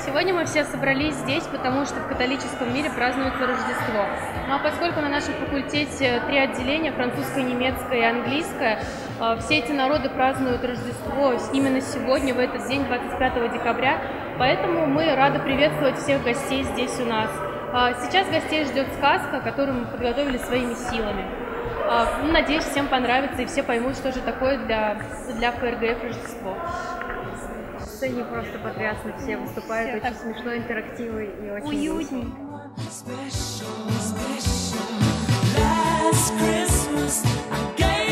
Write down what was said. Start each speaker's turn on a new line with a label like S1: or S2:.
S1: Сегодня мы все собрались здесь, потому что в католическом мире празднуется Рождество. Ну а поскольку на нашем факультете 3 отделения, французское, немецкое и английское, все эти народы празднуют Рождество именно сегодня, в этот день, 25 декабря, поэтому мы рады приветствовать всех гостей здесь у нас. Сейчас гостей ждет сказка, которую мы подготовили своими силами. Надеюсь, всем понравится и все поймут, что же такое для ФРГФ Рождество.
S2: Сцене просто потрясно, все выступают, очень смешно, интерактивы и очень
S1: уютненько.
S3: Last Christmas I gave